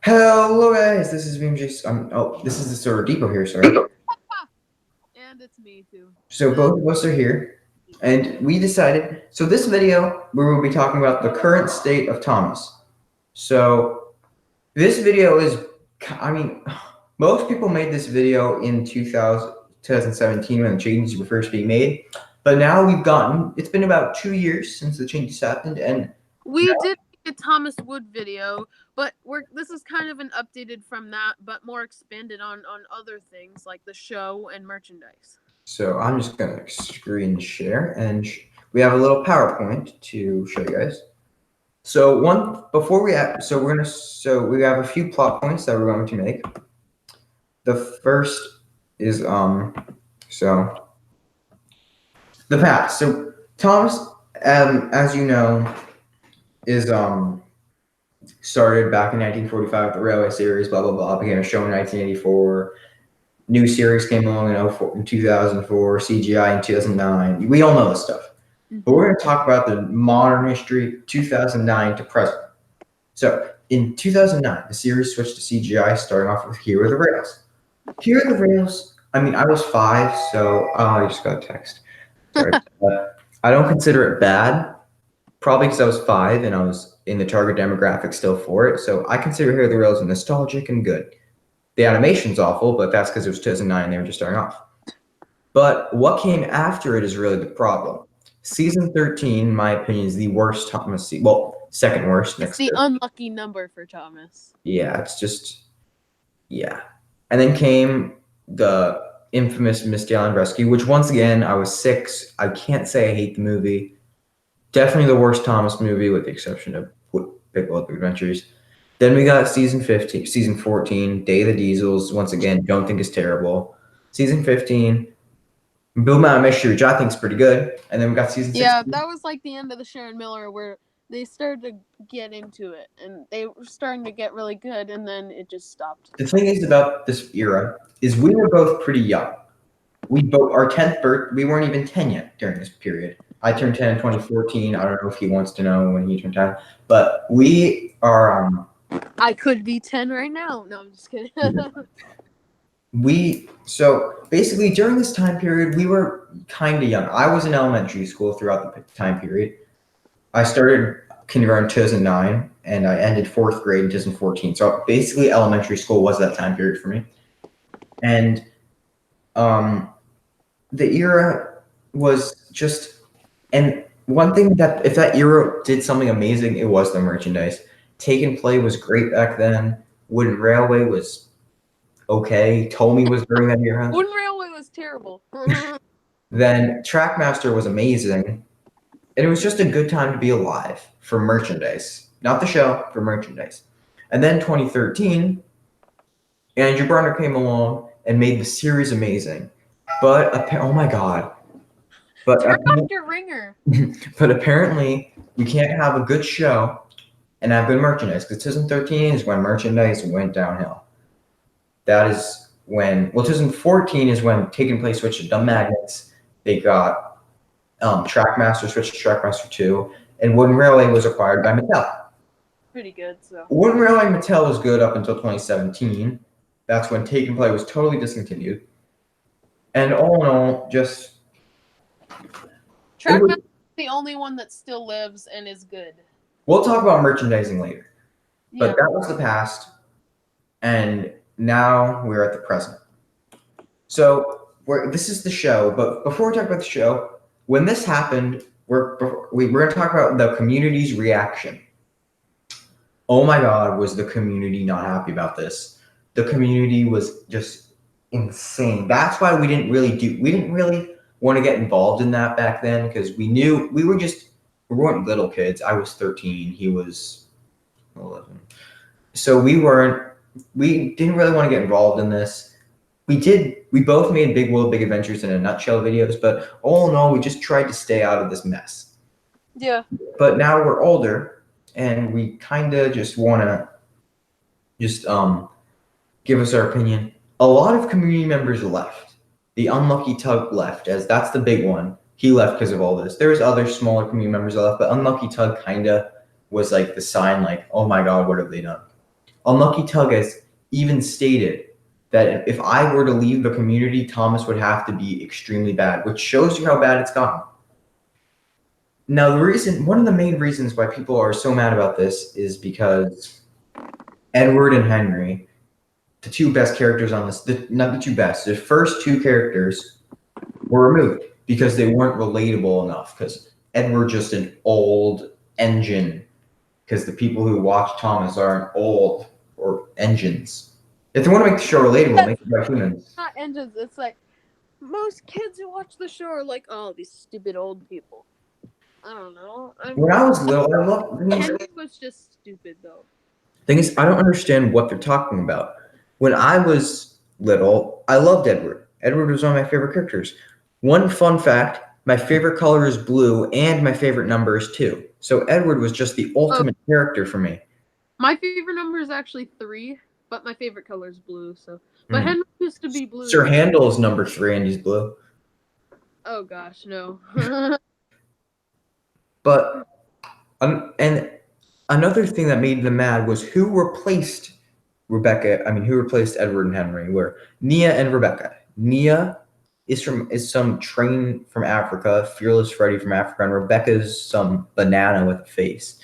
Hello guys, this is BMJ. This is the Sir Depot here, sorry. And it's me too. So both of us are here, and we decided. So this video, we will be talking about the current state of Thomas. So this video is, I mean, most people made this video in 2017 when the changes were first being made, but now it's been about 2 years since the changes happened, and We did make a Thomas Wood video, but this is kind of an updated from that, but more expanded on other things like the show and merchandise. so I'm just gonna screen share, and we have a little PowerPoint to show you guys. So we have a few plot points that we're going to make. The first is so the past. So Thomas, as you know, is started back in 1945 with the Railway series. Blah blah blah. Became a show in 1984. New series came along in 2004. CGI in 2009. We all know this stuff. But we're going to talk about the modern history, 2009 to present. So in 2009, the series switched to CGI, starting off with Here Are the Rails. Here Are the Rails. I mean, I was 5, so I just got a text. Sorry. I don't consider it bad, probably because I was 5 and I was in the target demographic still for it. So I consider Here Are the Rails nostalgic and good. The animation's awful, but that's because it was 2009. They were just starting off. But what came after it is really the problem. Season 13, in my opinion, is the worst Thomas season. Well, second worst. It's the unlucky number for Thomas. Yeah, it's just, yeah. And then came the infamous Misty Island Rescue, which once again, I was 6. I can't say I hate the movie. Definitely the worst Thomas movie with the exception of Big World Big Adventures. Then we got season 14, Day of the Diesels. Once again, don't think is terrible. Season 15, Bill Mountain Mystery, which I think is pretty good. And then we got season 16. Yeah, that was like the end of the Sharon Miller where they started to get into it and they were starting to get really good, and then it just stopped. The thing is about this era is we were both pretty young. We both our 10th birth. We weren't even 10 yet during this period. I turned 10 in 2014. I don't know if he wants to know when he turned 10, but we are. I could be 10 right now. No, I'm just kidding. So basically during this time period, we were kind of young. I was in elementary school throughout the time period. I started kindergarten in 2009 and I ended 4th grade in 2014. So basically elementary school was that time period for me. And the era was just, and one thing that if that era did something amazing, it was the merchandise. Take and Play was great back then. Wooden Railway was okay. Tomy was during that era. Wooden Railway was terrible. Then Trackmaster was amazing. And it was just a good time to be alive for merchandise. Not the show, for merchandise. And then 2013, Andrew Barner came along and made the series amazing. But, oh my god. But turn off your ringer. But apparently, you can't have a good show and have good merchandise. Because 2013 is when merchandise went downhill. That is when, 2014 is when Taking Place switched to Dumb Magnets. They got Trackmaster switched to Trackmaster 2, and Wooden Railway was acquired by Mattel. Pretty good, so. Wooden Railway and Mattel was good up until 2017. That's when Take and Play was totally discontinued. And all in all, just... Trackmaster is the only one that still lives and is good. We'll talk about merchandising later. But Yeah. that was the past, and now we're at the present. So this is the show, but before we talk about the show, when this happened, we're going to talk about the community's reaction. Oh my god, was the community not happy about this? The community was just insane. That's why we didn't really want to get involved in that back then, because we knew we weren't little kids. I was 13, he was 11. So we didn't really want to get involved in this. We both made Big World Big Adventures in a nutshell videos, but all in all, we just tried to stay out of this mess. Yeah. But now we're older, and we kind of just want to give us our opinion. A lot of community members left. The Unlucky Tug left, as that's the big one. He left because of all this. There was other smaller community members that left, but Unlucky Tug kind of was like the sign, like, oh my god, what have they done? Unlucky Tug has even stated that if I were to leave the community, Thomas would have to be extremely bad, which shows you how bad it's gotten. Now, one of the main reasons why people are so mad about this is because Edward and Henry, the two best characters on this, not the two best, the first two characters were removed because they weren't relatable enough. Because Edward's just an old engine. Because the people who watch Thomas aren't old or engines. If they want to make the show relatable, make it about humans. Not engines. It's like most kids who watch the show are like, oh, these stupid old people. I don't know. When I was little, I loved. Henry was just stupid though. Thing is, I don't understand what they're talking about. When I was little, I loved Edward. Edward was one of my favorite characters. One fun fact: my favorite color is blue, and my favorite number is 2. So Edward was just the ultimate character for me. My favorite number is actually 3, but my favorite color is blue. So, but Henry used to be blue. Sir Handel is number 3, and he's blue. Oh gosh, no. But and another thing that made them mad was who replaced who replaced Edward and Henry were Nia and Rebecca. Nia is some train from Africa, Fearless Freddy from Africa, and Rebecca's some banana with a face.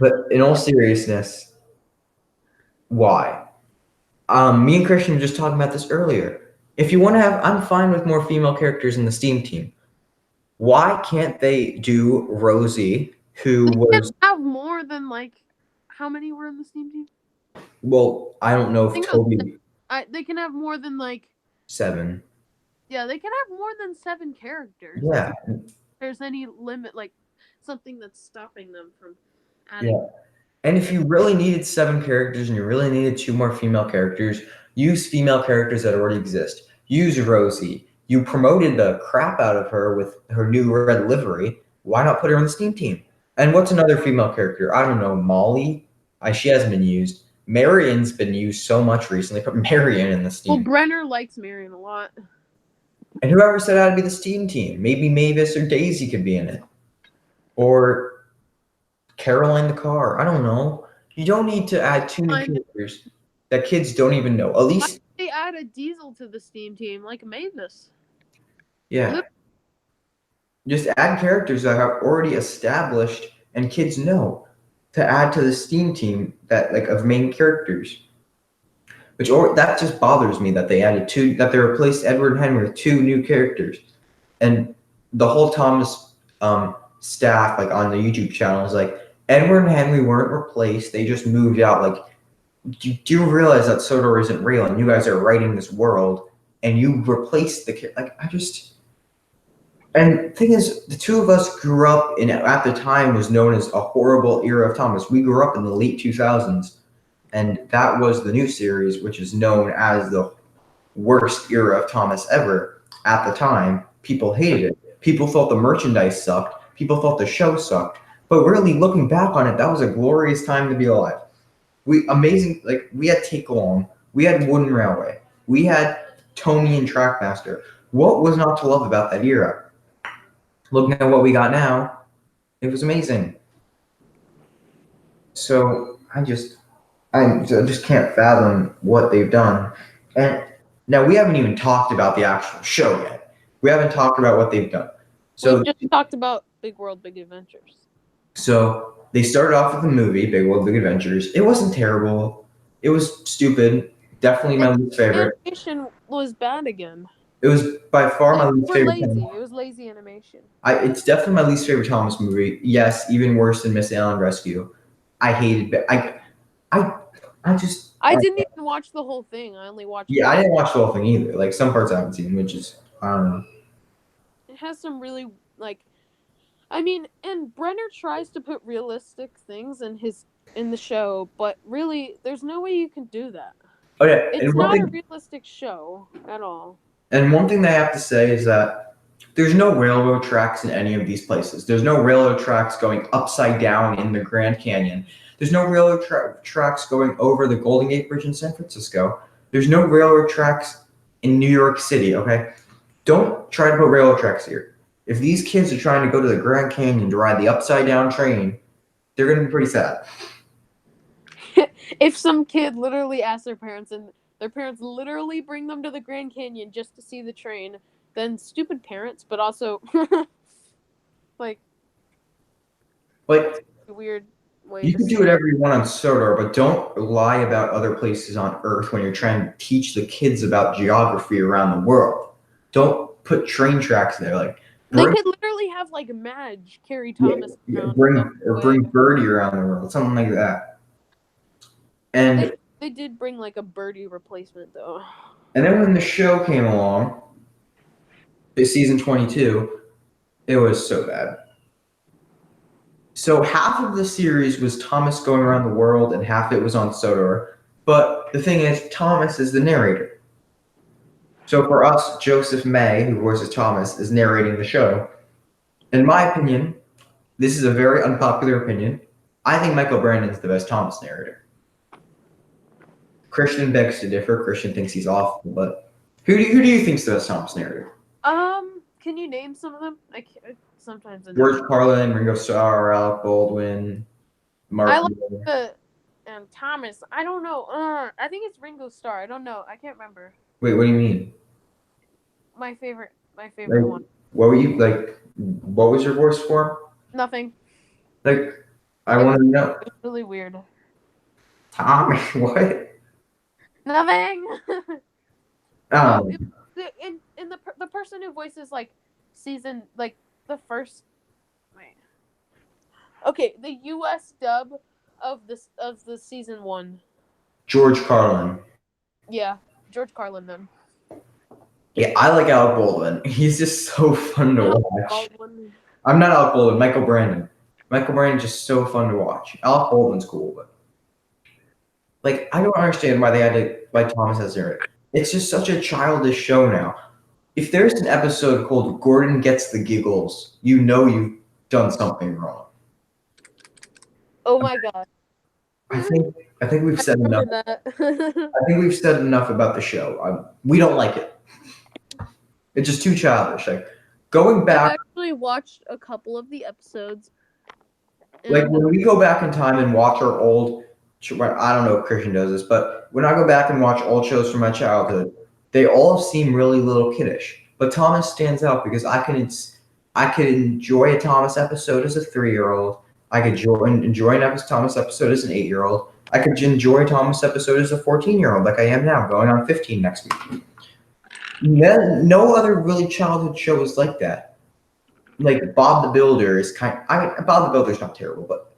But in all seriousness, why? Me and Christian were just talking about this earlier. If you want to I'm fine with more female characters in the STEAM team. Why can't they do Rosie, who was... have more than, like, how many were in the STEAM team? Well, I don't know if Toby... they can have more than, like... 7. Yeah, they can have more than 7 characters. Yeah. If there's any limit, like, something that's stopping them from adding... Yeah. And if you really needed 7 characters and you really needed 2 more female characters, use female characters that already exist. Use Rosie. You promoted the crap out of her with her new red livery. Why not put her on the STEAM team? And what's another female character? I don't know. Molly? She hasn't been used. Marion's been used so much recently. Put Marion in the STEAM. Well, Brenner likes Marion a lot. And whoever said how to be the STEAM team? Maybe Mavis or Daisy could be in it. Or Caroline the car. I don't know. You don't need to add 2 new characters that kids don't even know. At least they add a Diesel to the STEAM team, like Mavis. Yeah. Just add characters that are already established and kids know to add to the STEAM team of main characters. That just bothers me that they added 2, that they replaced Edward and Henry with 2 new characters. And the whole Thomas staff, like on the YouTube channel, is like, Edward and Henry weren't replaced, they just moved out. Like, do you realize that Sodor isn't real and you guys are writing this world and you replaced and the thing is, the 2 of us grew up at the time was known as a horrible era of Thomas. We grew up in the late 2000s, and that was the new series, which is known as the worst era of Thomas ever. At the time, people hated it. People thought the merchandise sucked. People thought the show sucked. But really, looking back on it, that was a glorious time to be alive. We had Take Along, we had Wooden Railway, we had Tony and Trackmaster. What was not to love about that era? Looking at what we got now, it was amazing. So I just can't fathom what they've done. And now we haven't even talked about the actual show yet. We haven't talked about what they've done. So we just talked about Big World, Big Adventures. So they started off with the movie Big World, Big Adventures. It wasn't terrible. It was stupid. Definitely my least favorite. Animation was bad again. It was by far my least favorite. It was lazy animation. It's definitely my least favorite Thomas movie. Yes, even worse than Miss Allen Rescue. I hated it. I didn't even watch the whole thing. I only watched. Yeah, I didn't watch the whole thing either. Like some parts I haven't seen, which is I don't know. It has some really and Brenner tries to put realistic things in the show, but really, there's no way you can do that. Oh yeah, it's not a realistic show at all. And one thing they have to say is that there's no railroad tracks in any of these places. There's no railroad tracks going upside down in the Grand Canyon. There's no railroad tracks going over the Golden Gate Bridge in San Francisco. There's no railroad tracks in New York City, okay? Don't try to put railroad tracks here. If these kids are trying to go to the Grand Canyon to ride the upside down train, they're gonna be pretty sad. If some kid literally asks their parents and their parents literally bring them to the Grand Canyon just to see the train, then stupid parents, but also like weird way You to can do say it. whatever you want on Sodor, but don't lie about other places on Earth when you're trying to teach the kids about geography around the world. Don't put train tracks there. Like They bring could literally have like Madge carry yeah, Thomas around the bring way. Birdie around the world, something like that. And They did bring like a birdie replacement though. then when the show came along, this season 22, it was so bad. So half of the series was Thomas going around the world, and half it was on Sodor. But the thing is, Thomas is the narrator. So for us, Joseph May, who voices Thomas, is narrating the show. In my opinion, this is a very unpopular opinion. I think Michael Brandon's the best Thomas narrator. Christian begs to differ. Christian thinks he's awful, but who do you think's the best Thomas narrator? Can you name some of them? I can't, sometimes. George Carlin, Ringo Starr, Alec Baldwin, Mark. I like the Thomas. I don't know. I think it's Ringo Starr. I don't know. I can't remember. Wait, what do you mean? My favorite Like, one. what were you like? What was your voice for? Nothing. Like, I want to know. It was really weird. Tommy, what? Nothing. In the person who voices like season like the first. Wait. Okay, the U.S. dub of the season 1. George Carlin. Yeah, George Carlin then. Yeah, I like Alec Baldwin. He's just so fun to watch. Baldwin. I'm not Alec Baldwin, Michael Brandon. Michael Brandon's just so fun to watch. Alec Baldwin's cool, but like I don't understand why they had to like Thomas as narrator. It's just such a childish show now. If there's an episode called Gordon Gets the Giggles, you know you've done something wrong. Oh my god. I think we've said enough. That. I think we've said enough about the show. We don't like it. It's just too childish. Like going back. I actually watched a couple of the episodes. Like when we go back in time and watch our old, I don't know if Christian does this, but when I go back and watch old shows from my childhood, they all seem really little kiddish. But Thomas stands out because I could enjoy a Thomas episode as a 3-year-old. I could enjoy an Thomas episode as an 8-year-old. I could enjoy a Thomas episode as a 14-year-old, like I am now, going on 15 next week. No other really childhood show is like that. Like Bob the Builder is Bob the Builder's not terrible, but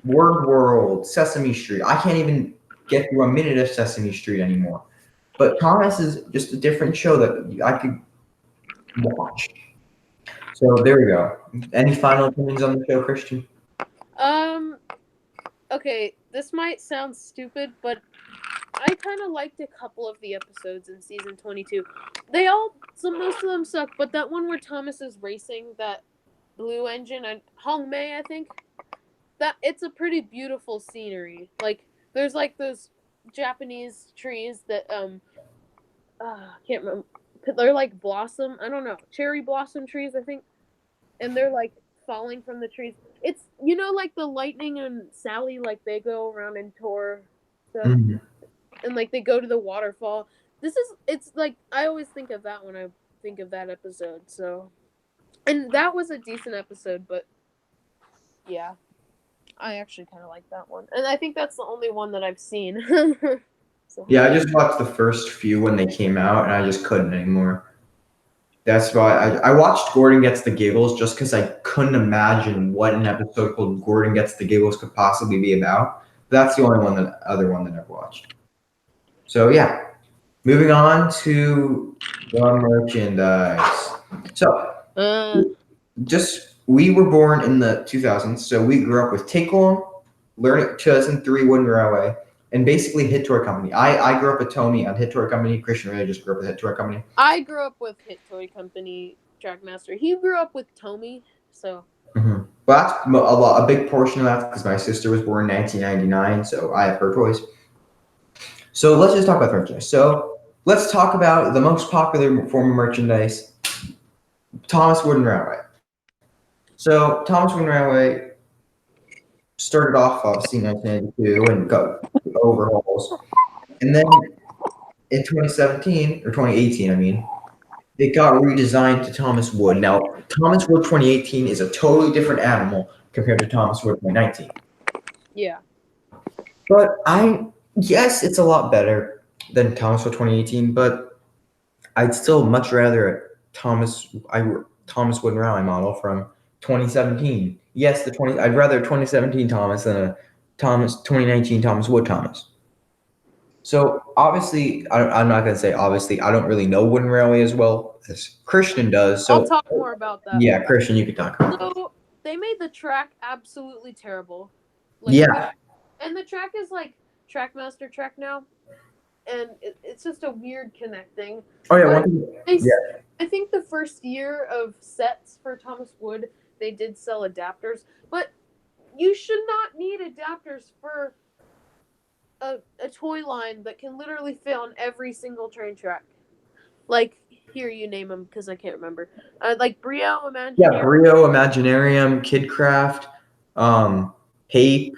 Word World, Sesame Street. I can't even get through a minute of Sesame Street anymore. But Thomas is just a different show that I could watch. So there we go. Any final opinions on the show, Christian? Okay, this might sound stupid, but I kind of liked a couple of the episodes in season 22. Most of them suck, but that one where Thomas is racing that blue engine and Hong Mei, I think, that it's a pretty beautiful scenery. Like there's like those Japanese trees that can't remember. They're like blossom. I don't know, cherry blossom trees, I think, and they're like falling from the trees. It's like the Lightning and Sally, like they go around and tour stuff. Mm-hmm. And like they go to the waterfall. It's like I always think of that when I think of that episode. So, and that was a decent episode, but yeah, I actually kind of like that one, and I think that's the only one that I've seen. So. Yeah, I just watched the first few when they came out, and I just couldn't anymore. That's why I watched Gordon Gets the Giggles just because I couldn't imagine what an episode called Gordon Gets the Giggles could possibly be about. But that's the only other one that I've watched. So yeah, moving on to the merchandise. So we were born in the 2000s, so we grew up with Take On, Learn 2003 Wooden Railway, and basically Hit Toy Company. I grew up with Tomy on Hit Toy Company. Christian really just grew up with Hit Toy Company. I grew up with Hit Toy Company, Trackmaster. He grew up with Tomy, so. Mm-hmm. Well, that's a big portion of that because my sister was born in 1999, so I have her toys. So let's just talk about merchandise. So let's talk about the most popular form of merchandise, Thomas Wooden Railway. So Thomas Wooden Railway started off obviously in 1992 and got overhauls. And then in 2017 or 2018, I mean, it got redesigned to Thomas Wood. Now, Thomas Wood 2018 is a totally different animal compared to Thomas Wood 2019. Yeah. But yes, it's a lot better than Thomas Wood 2018, but I'd still much rather Thomas Wood Rally model from 2017. Yes, I'd rather 2017 Thomas than a 2019 Thomas Wood Thomas. So obviously, I'm not gonna say obviously. I don't really know Wooden Railway as well as Christian does. So I'll talk more about that. yeah, Christian, you can talk about it. So they made the track absolutely terrible. Yeah. And the track is like Trackmaster track now, and it's just a weird connecting. Oh yeah, I think the first year of sets for Thomas Wood, they did sell adapters, but you should not need adapters for a toy line that can literally fit on every single train track. Like, here, you name them because I can't remember. Like Brio, Imaginarium. Yeah, Brio, Imaginarium, Kidcraft, Pape.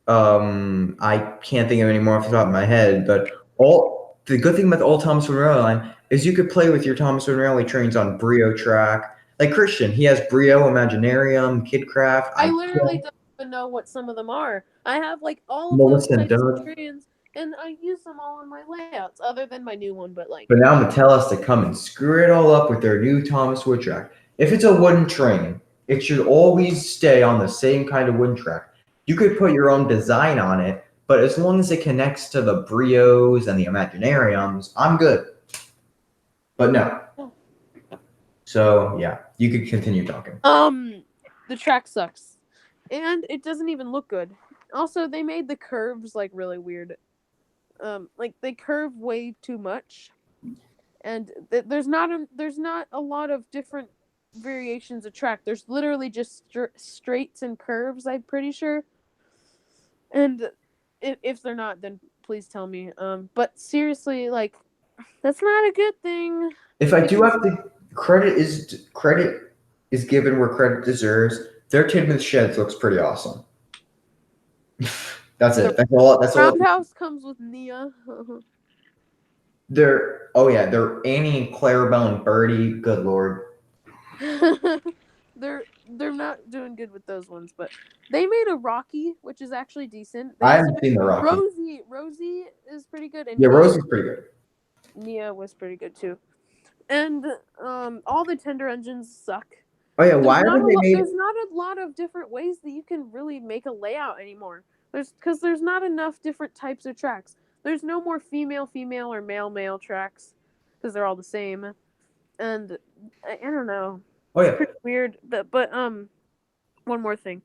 I can't think of any more off the top of my head, but the good thing about the old Thomas Wood Railway line is you could play with your Thomas Wood Railway trains on Brio track. Like Christian, he has Brio, Imaginarium, Kidcraft. I literally don't even know what some of them are. I have like all of Melissa those and types Doug. of trains, and I use them all in my layouts, other than my new one. But now Mattel has to come and screw it all up with their new Thomas Wood track. If it's a wooden train, it should always stay on the same kind of wooden track. You could put your own design on it, but as long as it connects to the Brios and the Imaginariums, I'm good. But no. So yeah, you could continue talking. The track sucks, and it doesn't even look good. Also, they made the curves like really weird. Like they curve way too much, and there's not a lot of different variations of track. There's literally just straights and curves, I'm pretty sure. And if they're not, then please tell me. But seriously, like, that's not a good thing. If I do have to, credit is given where credit deserves. Their Tidmouth Sheds looks pretty awesome. That's it. That's all. Roundhouse comes with Nia. They're Annie and Clarabelle and Birdie. Good lord. They're not doing good with those ones, but they made a Rocky, which is actually decent. I haven't seen the Rocky. Rosie is pretty good, and yeah, Rosie's pretty good. Nia was pretty good too, and all the tender engines suck. Oh yeah, why haven't they made? There's not a lot of different ways that you can really make a layout anymore. There's not enough different types of tracks. There's no more female or male tracks because they're all the same, and I don't know. Oh yeah, it's pretty weird. But one more thing,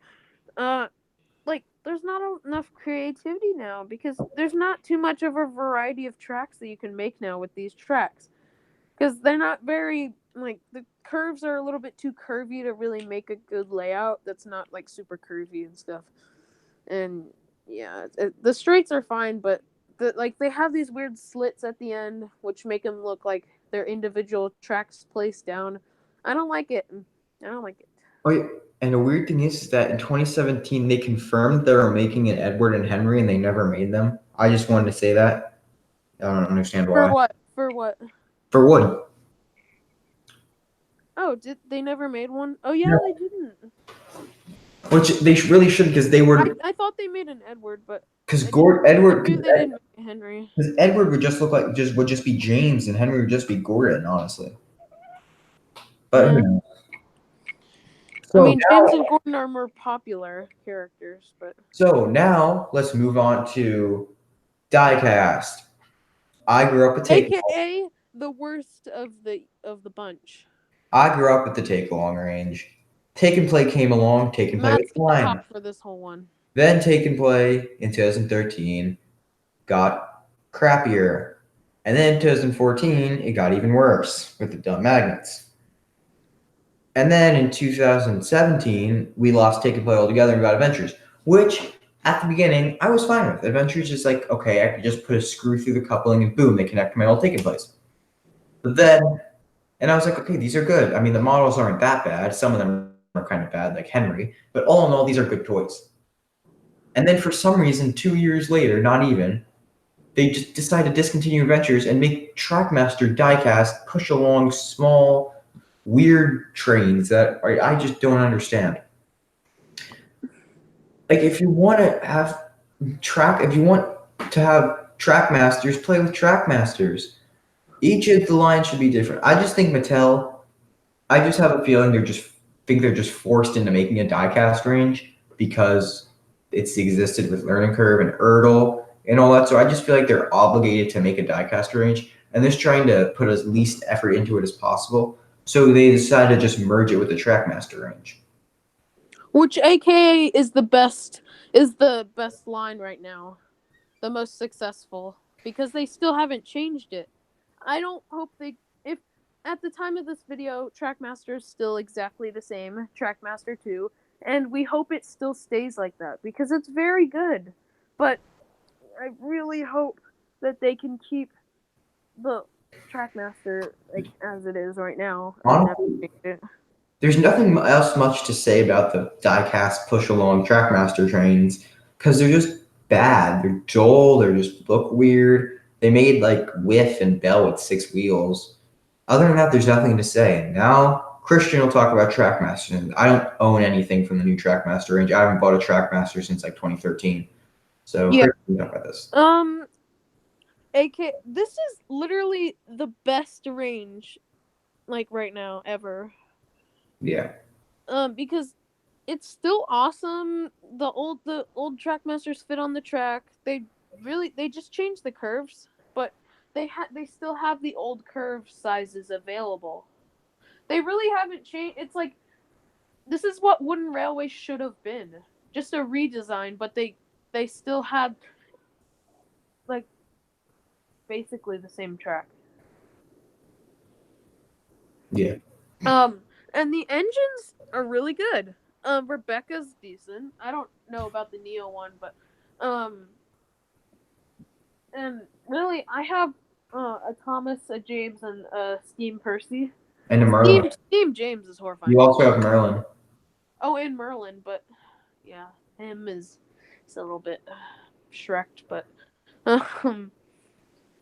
like there's not enough creativity now because there's not too much of a variety of tracks that you can make now with these tracks because they're not very like the curves are a little bit too curvy to really make a good layout that's not like super curvy and stuff. And yeah, the straights are fine, but they have these weird slits at the end which make them look like they're individual tracks placed down. I don't like it. Oh yeah, and the weird thing is that in 2017 they confirmed they were making an Edward and Henry, and they never made them. I just wanted to say that. I don't understand why. For what? For Wood. Oh, they never made one? Oh yeah, they didn't. Which they really should, because they were. I thought they made an Edward, but because Edward. They didn't make Henry. Because Edward would just look like would just be James, and Henry would just be Gordon, honestly. But yeah. So I mean, James and Gordon are more popular characters, but. So now let's move on to Diecast. I grew up with AKA the worst of the bunch. I grew up with the Take Along range. Take and Play came along. Take and Play was fine for this whole one. Then Take and Play in 2013 got crappier, and then in 2014 it got even worse with the dumb magnets. And then in 2017 we lost Take and Play altogether and got Adventures, which at the beginning I was fine with. Adventures is like, okay, I could just put a screw through the coupling and boom, they connect to my old Take and Plays. But then, and I was like, okay, these are good. I mean, the models aren't that bad. Some of them are kind of bad, like Henry, but all in all, these are good toys. And then for some reason, 2 years later, not even, they just decide to discontinue adventures and make Trackmaster Diecast push along small, weird trains that I just don't understand. Like, if you want to have Trackmasters, play with Trackmasters. Each of the lines should be different. I just think Mattel. I just have a feeling they're just forced into making a diecast range because it's existed with Learning Curve and Erdl and all that. So I just feel like they're obligated to make a diecast range, and they're just trying to put as least effort into it as possible. So they decided to just merge it with the Trackmaster range. Which AKA is the best line right now. The most successful. Because they still haven't changed it. I don't hope if at the time of this video, Trackmaster is still exactly the same, Trackmaster 2, and we hope it still stays like that because it's very good. But I really hope that they can keep the Trackmaster like as it is right now. Honestly, there's nothing else much to say about the diecast push along Trackmaster trains because they're just bad. They're dull. They just look weird. They made like Whiff and Bell with 6 wheels. Other than that, there's nothing to say. Now, Christian will talk about Trackmaster. I don't own anything from the new Trackmaster range. I haven't bought a Trackmaster since like 2013. So, yeah. Christian, talk about this. This is literally the best range, like right now ever. Yeah. Because it's still awesome. The old Trackmasters fit on the track. They just changed the curves, but they still have the old curve sizes available. They really haven't changed. It's like this is what Wooden Railway should have been, just a redesign. But they still had like basically the same track. Yeah. And the engines are really good. Rebecca's decent. I don't know about the Neo one, but and really I have a Thomas, a James, and a Steam Percy. And a Merlin. Steam James is horrifying. You also have Merlin. Oh, and Merlin, but yeah, him is a little bit Shreked, but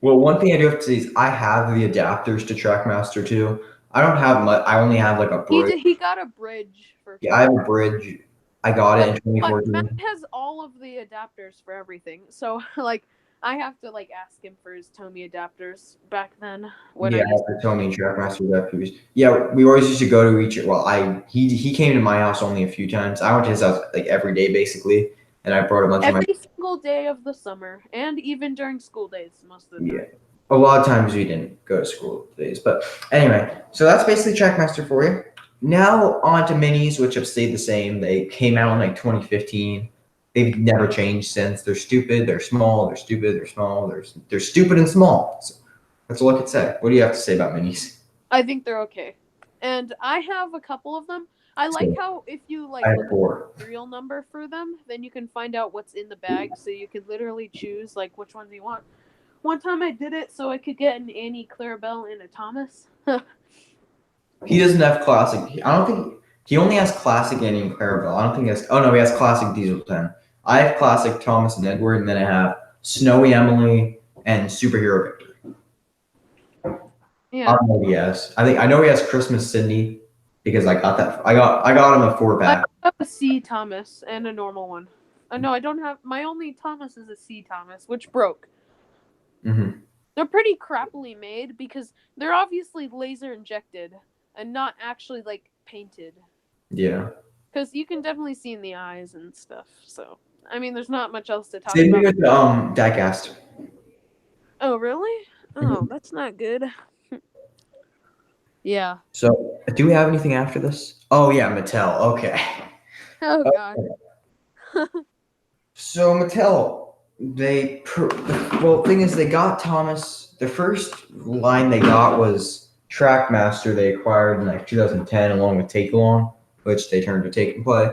Well, one thing I do have to say is I have the adapters to Trackmaster 2. I don't have much. I only have like a bridge. He got a bridge for. Yeah, I have a bridge. I got it in 2014. But Matt has all of the adapters for everything, so like I have to like ask him for his Tomy adapters back then. When I have the Tomy Trackmaster adapters. Yeah, we always used to go to each. Well, he came to my house only a few times. I went to his house like every day basically, and I brought a bunch of my. Every single day of the summer, and even during school days, most of the time. Yeah, a lot of times we didn't go to school days, but anyway, so that's basically Trackmaster for you. Now on to minis, which have stayed the same. They came out in like 2015. They've never changed since. They're stupid. They're small. They're stupid. They're small. They're stupid and small. So that's all I could say. What do you have to say about minis? I think they're okay, and I have a couple of them. I like how if you like look at the serial number for them, then you can find out what's in the bag, so you could literally choose like which ones you want. One time I did it so I could get an Annie, Clarabelle, and a Thomas. He doesn't have classic. I don't think he only has classic Annie and Clarabelle. I don't think he has. Oh no, he has classic Diesel 10. I have classic Thomas and Edward, and then I have Snowy Emily and Superhero Victor. Yeah. I don't know what he has. I know he has Christmas Cindy because I got that. I got him a 4-pack. I have a C Thomas and a normal one. No, I don't have. My only Thomas is a C Thomas, which broke. Mm-hmm. They're pretty crappily made because they're obviously laser injected and not actually like painted. Yeah. Because you can definitely see in the eyes and stuff. So I mean, there's not much else to talk Same about. With Diecast. Oh really? Oh, that's not good. Yeah. So, do we have anything after this? Oh yeah, Mattel. Okay. Oh god. So Mattel, the thing is, they got Thomas. The first line they got was Trackmaster. They acquired in like 2010, along with Take Along, which they turned to Take and Play,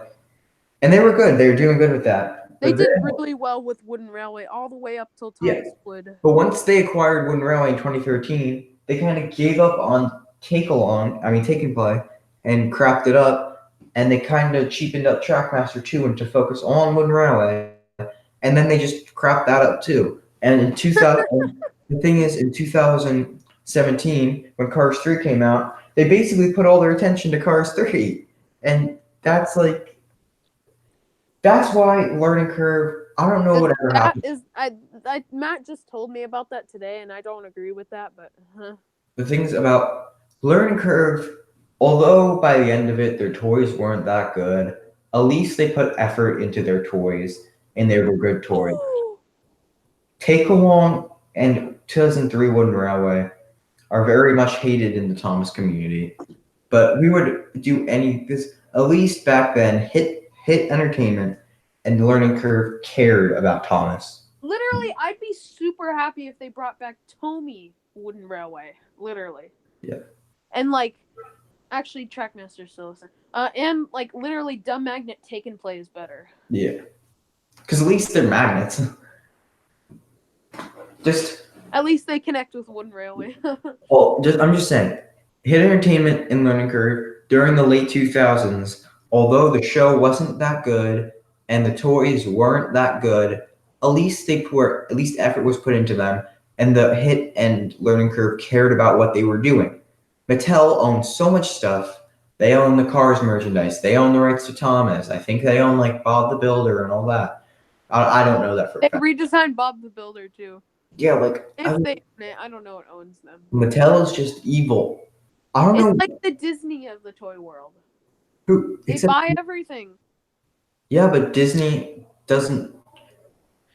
and they were good. They were doing good with that. They did really well with Wooden Railway all the way up till Thomas Wood. But once they acquired Wooden Railway in 2013, they kind of gave up on Take and Play, and crapped it up, and they kind of cheapened up Trackmaster 2 and to focus on Wooden Railway. and then they just crap that up too. And in 2000, the thing is, in 2017, when Cars 3 came out, they basically put all their attention to Cars 3, and that's like that's why learning curve. I don't know whatever That happened. is, Matt just told me about that today, and I don't agree with that. But The things about learning curve, although by the end of it their toys weren't that good, at least they put effort into their toys and they were good toys. Take Along and 2003 Wooden Railway are very much hated in the Thomas community, but we would do any this at least back then. Hit Entertainment and Learning Curve cared about Thomas. literally, I'd be super happy if they brought back Tommy Wooden Railway. Literally. Yeah. And like, actually, Trackmaster still listen. And like, literally, Dumb Magnet Taken plays better. Yeah, because at least they're magnets. Just At least they connect with Wooden Railway. well, I'm just saying, Hit Entertainment and Learning Curve during the late 2000s, although the show wasn't that good and the toys weren't that good, at least at least effort was put into them, and the Hit and Learning Curve cared about what they were doing. Mattel owns so much stuff. They own the Cars merchandise. They own the rights to Thomas. I think they own like Bob the Builder and all that. I don't know that for a They fact. redesigned Bob the Builder too. Yeah, like If they own it, I don't know what owns them. Mattel is just evil. I don't know It's like the Disney of the toy world. who. They Except, buy everything. yeah, but Disney doesn't.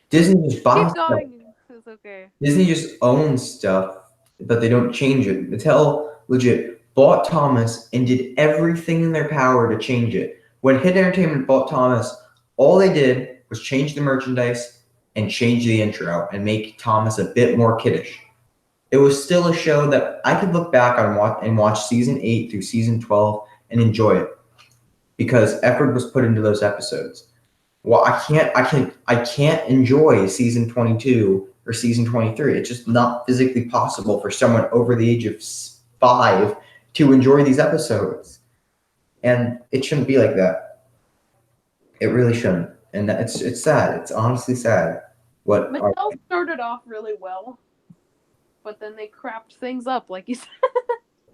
Disney just buys Keep stuff. going. It's okay. Disney just owns stuff, but they don't change it. Mattel legit bought Thomas and did everything in their power to change it. When Hit Entertainment bought Thomas, all they did was change the merchandise and change the intro and make Thomas a bit more kiddish. It was still a show that I could look back on and watch season 8 through season 12 and enjoy it because effort was put into those episodes. Well, I can't enjoy season 22 or season 23. It's just not physically possible for someone over the age of 5 to enjoy these episodes. And it shouldn't be like that. It really shouldn't. And it's sad. It's honestly sad. Mattel started off really well, but then they crapped things up, like you said.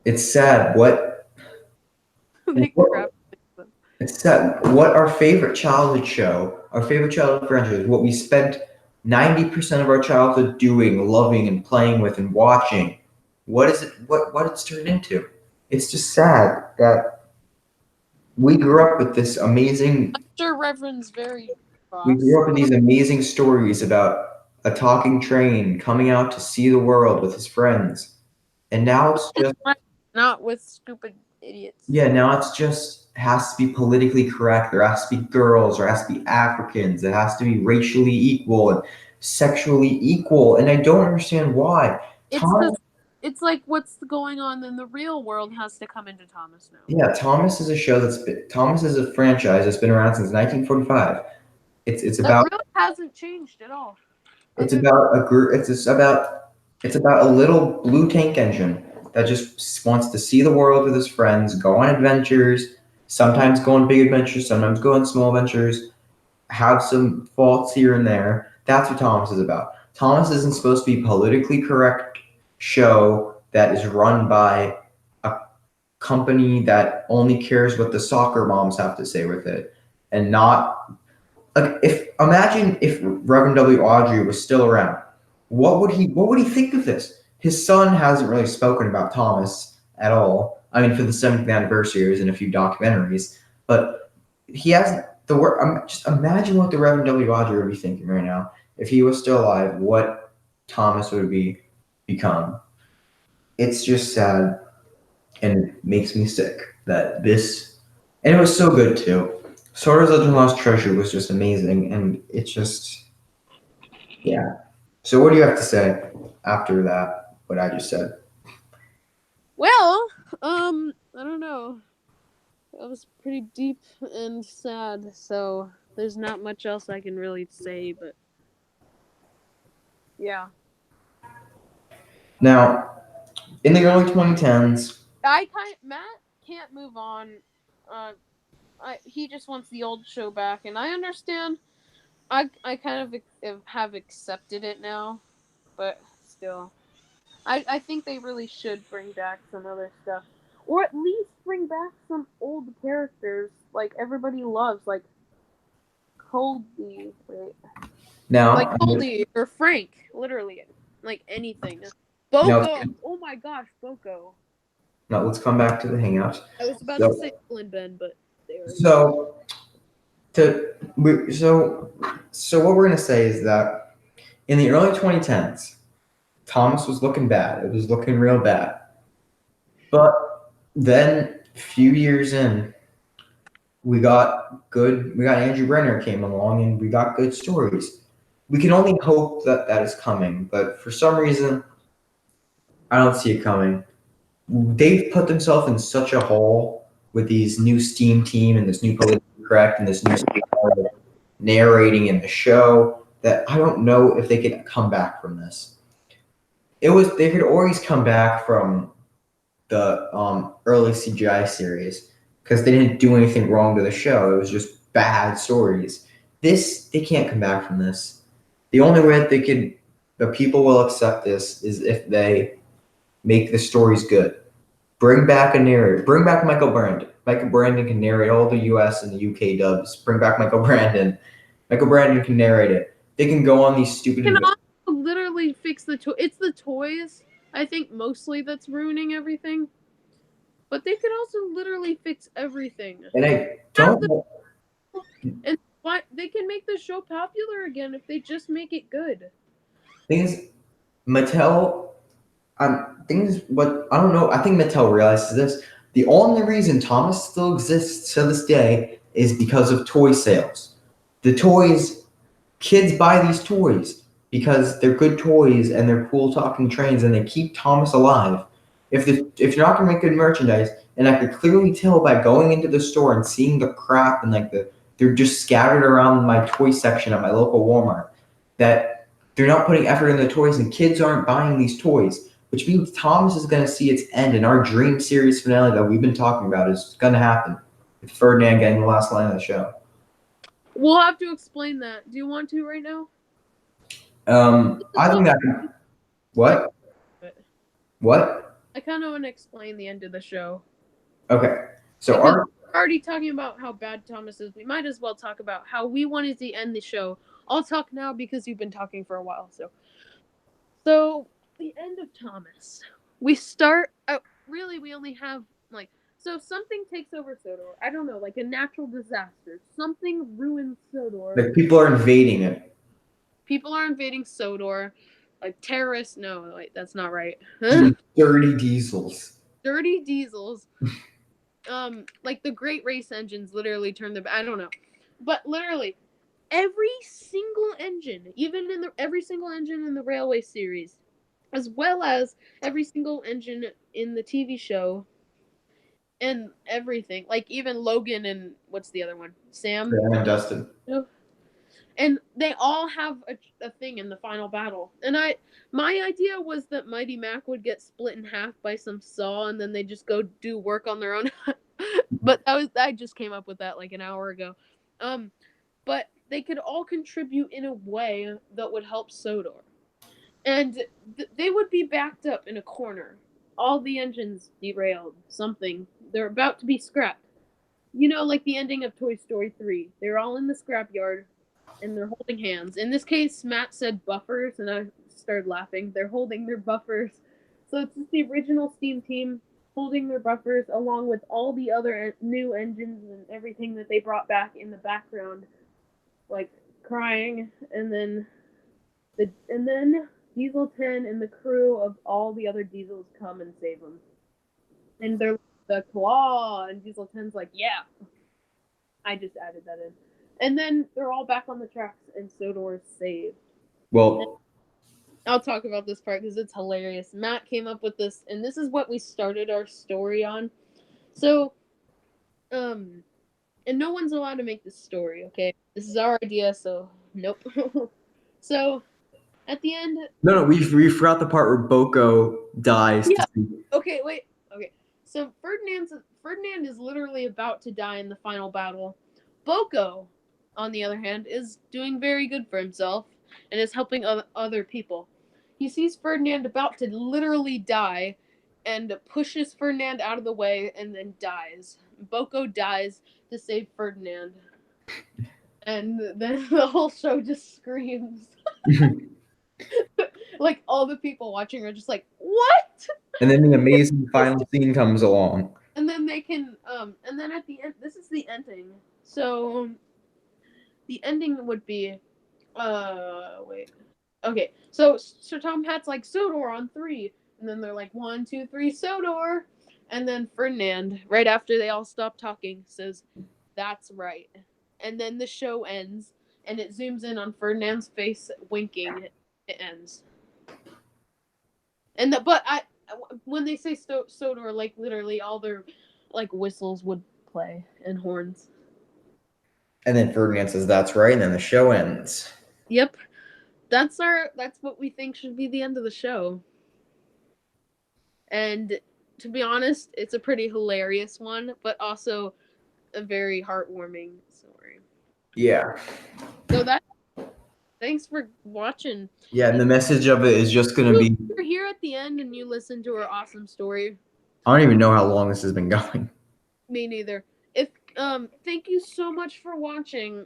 It's sad. It's sad. What our favorite childhood show, our favorite childhood franchise, what we spent 90% of our childhood doing, loving, and playing with and watching. What is it? What it's turned into? It's just sad that we grew up with this amazing. I'm sure Reverend's very cross. We grew up with these amazing stories about a talking train coming out to see the world with his friends, and now it's just not with stupid idiots. Yeah, now it's just has to be politically correct. There has to be girls. There has to be Africans. It has to be racially equal and sexually equal, and I don't understand why. It's like what's going on in the real world has to come into Thomas now. Yeah, Thomas is a show Thomas is a franchise that's been around since 1945. It's about really hasn't changed at all. It's about a group. It's about a little blue tank engine that just wants to see the world with his friends, go on adventures, sometimes go on big adventures, sometimes go on small adventures, have some faults here and there. That's what Thomas is about. Thomas isn't supposed to be a politically correct show that is run by a company that only cares what the soccer moms have to say with it, and not like imagine if Reverend W. Audrey was still around. What would he think of this? His son hasn't really spoken about Thomas at all. I mean, for the 7th anniversary, there's in a few documentaries, but he hasn't. Just imagine what the Reverend W. Audrey would be thinking right now if he was still alive. What Thomas would become. It's just sad, and it makes me sick that this. And it was so good too. Sora's Legend Lost Treasure was just amazing, and it's just, yeah. So what do you have to say after that, what I just said? Well, I don't know. That was pretty deep and sad, so there's not much else I can really say, but yeah. Now, in the early 2010s, Matt can't move on. He just wants the old show back, and I understand. I kind of have accepted it now, but still, I think they really should bring back some other stuff, or at least bring back some old characters like everybody loves, like Colby, wait, like Now, Colby or Frank, literally, like anything. now, Boko, oh my gosh, Boko. now let's come back to the Hangouts. I was about to So, say Bill and Ben, but they already. so so what we're gonna say is that in the early 2010s, Thomas was looking bad. It was looking real bad. But then, a few years in, we got good. We got Andrew Brenner came along, and we got good stories. We can only hope that that is coming, but for some reason, I don't see it coming. They've put themselves in such a hole with these new Steam team and this new politically correct and this new style of narrating in the show that I don't know if they can come back from this. They could always come back from the early CGI series because they didn't do anything wrong to the show. It was just bad stories. They can't come back from this. The only way that the people will accept this is if they make the stories good. Bring back a narrator. Bring back Michael Brandon. Michael Brandon can narrate all the US and the UK dubs. Bring back Michael Brandon. Michael Brandon can narrate it. They can go on these stupid. Can also literally fix the toy. It's the toys, I think, mostly that's ruining everything. But they could also literally fix everything. And I don't. And why they can make the show popular again if they just make it good. Thing is, Mattel. Things. What I don't know. I think Mattel realizes this. The only reason Thomas still exists to this day is because of toy sales. The toys, kids buy these toys because they're good toys and they're cool talking trains and they keep Thomas alive. If you're not gonna make good merchandise, and I could clearly tell by going into the store and seeing the crap and they're just scattered around my toy section at my local Walmart, that they're not putting effort in the toys and kids aren't buying these toys, which means Thomas is going to see its end and our dream series finale that we've been talking about is going to happen with Ferdinand getting the last line of the show. We'll have to explain that. Do you want to right now? I think that. What? What? I kind of want to explain the end of the show. Okay. So we're already talking about how bad Thomas is. We might as well talk about how we wanted to end the show. I'll talk now because you've been talking for a while. So the end of Thomas. We start out. Really, we only have so something takes over Sodor. I don't know, like a natural disaster. Something ruins Sodor. Like people are invading it. People are invading Sodor. Like terrorists. No, wait, that's not right. Dirty diesels. Dirty diesels. Like the great race engines literally turn the. I don't know, but literally every single engine, even in every single engine in the Railway series, as well as every single engine in the TV show, and everything, like even Logan and what's the other one, Sam and Dustin. And they all have a thing in the final battle. And my idea was that Mighty Mac would get split in half by some saw, and then they just go do work on their own. But I just came up with that like an hour ago. But they could all contribute in a way that would help Sodor, and they would be backed up in a corner. All the engines derailed. Something they're about to be scrapped. You know, like the ending of Toy Story 3. They're all in the scrapyard. And they're holding hands. In this case, Matt said buffers, and I started laughing. They're holding their buffers. So it's just the original Steam team holding their buffers along with all the other new engines and everything that they brought back in the background, like crying. And then Diesel 10 and the crew of all the other Diesels come and save them. And they're the claw, and Diesel 10's like, yeah. I just added that in. And then they're all back on the tracks, and Sodor is saved. Well, I'll talk about this part because it's hilarious. Matt came up with this, and this is what we started our story on. So, and no one's allowed to make this story, okay? This is our idea, so nope. So, at the end... No, we forgot the part where Boko dies. Yeah. Okay, wait. Okay. So, Ferdinand is literally about to die in the final battle. Boko on the other hand, is doing very good for himself and is helping other people. He sees Ferdinand about to literally die and pushes Ferdinand out of the way and then dies. Boko dies to save Ferdinand. And then the whole show just screams. Like all the people watching are just like, "What?" And then the amazing final scene comes along. And then they can and then at the end, this is the ending. So the ending would be wait. Okay. So Sir Tom Hat's like Sodor on 3, and then they're like 1 2 3 Sodor. And then Ferdinand, right after they all stop talking, says, "That's right." And then the show ends, and it zooms in on Ferdinand's face winking. It ends. And but when they say Sodor, like literally all their like whistles would play and horns. And then Ferdinand says, "That's right," and then the show ends. Yep, that's what we think should be the end of the show. And to be honest, it's a pretty hilarious one, but also a very heartwarming story. Yeah. So that thanks for watching. Yeah, and the message of it is just gonna be. You're here at the end and you listen to our awesome story. I don't even know how long this has been going. Me neither. If thank you so much for watching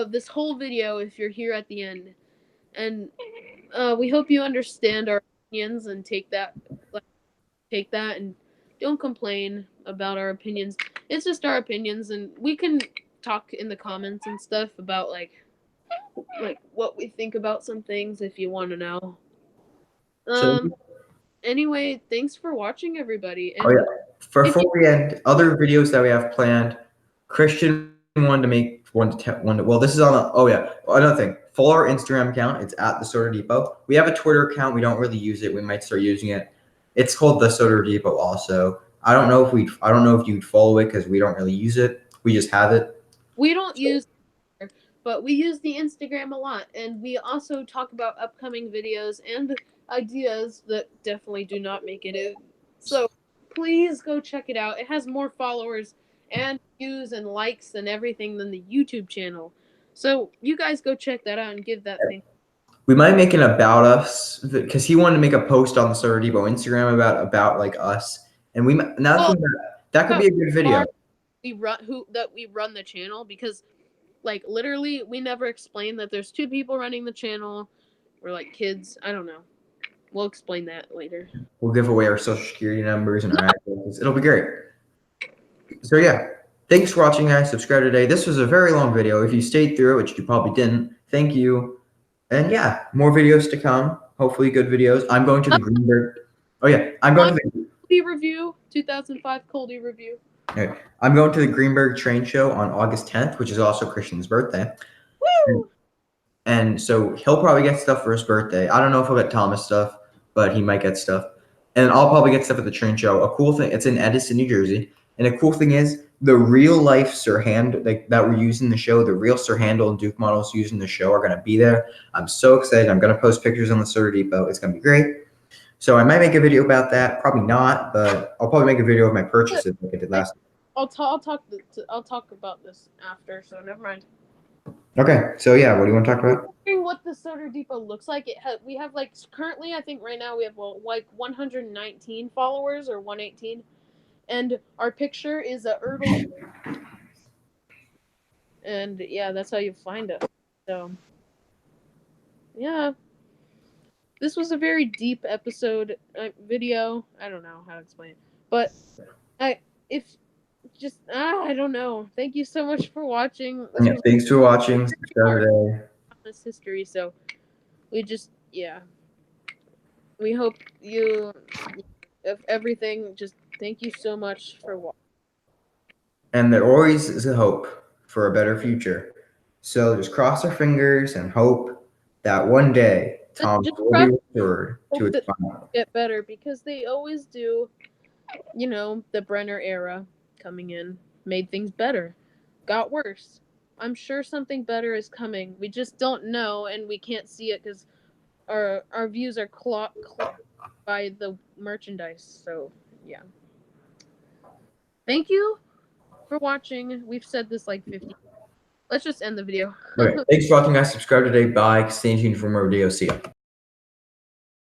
this whole video if you're here at the end. And we hope you understand our opinions and take that and don't complain about our opinions. It's just our opinions, and we can talk in the comments and stuff about like what we think about some things if you want to know. Anyway, thanks for watching, everybody. And Oh yeah. Before we end, other videos that we have planned. Christian wanted to make well, this is on the. Oh yeah, another thing. Follow our Instagram account. It's at the Soda Depot. We have a Twitter account. We don't really use it. We might start using it. It's called the Soda Depot. Also, I don't know if you'd follow it because we don't really use it. We just have it. We don't use, but we use the Instagram a lot, and we also talk about upcoming videos and ideas that definitely do not make it in. So please go check it out. It has more followers and views and likes and everything than the YouTube channel. So you guys go check that out and give that thing. We might make an about us because he wanted to make a post on the Soda Depot Instagram about like us, and that could be a good video. We run the channel because like literally we never explain that there's 2 people running the channel. We're like kids. I don't know. We'll explain that later. We'll give away our social security numbers and our addresses. It'll be great. So yeah, thanks for watching, guys. Subscribe today. This was a very long video. If you stayed through it, which you probably didn't, thank you. And yeah, more videos to come. Hopefully good videos. I'm going to the Greenberg. Oh yeah, I'm going to the Coldie review, 2005 Coldie review. Okay. I'm going to the Greenberg train show on August 10th, which is also Christian's birthday. Woo! And so he'll probably get stuff for his birthday. I don't know if he'll get Thomas stuff, but he might get stuff. And I'll probably get stuff at the train show. A cool thing, it's in Edison, New Jersey. And a cool thing is the real life Sir Handel that we're using the show, the real Sir Handel and Duke models using the show are going to be there. I'm so excited. I'm going to post pictures on the Soda Depot. It's going to be great. So I might make a video about that. Probably not, but I'll probably make a video of my purchases like I did last time. I'll talk about this after, so never mind. Okay, so yeah, what do you want to talk about? What the Soda Depot looks like. We have like currently, I think right now we have like 119 followers or 118, and our picture is a Erdl. And yeah, that's how you find us. So yeah, this was a very deep episode video. I don't know how to explain it, but I don't know. Thank you so much for watching. Thanks for watching. Subscribe today. This history, so we hope you of everything. Just thank you so much for watching. And there always is a hope for a better future. So just cross our fingers and hope that one day Tom will be restored to its final. Get better because they always do. You know, the Brenner era coming in made things better, got worse. I'm sure something better is coming. We just don't know, and we can't see it because our views are clocked by the merchandise. So yeah. Thank you for watching. We've said this like 50 let's just end the video. Okay, thanks for watching, guys. Subscribe today. Bye. Stay tuned for more videos. See ya.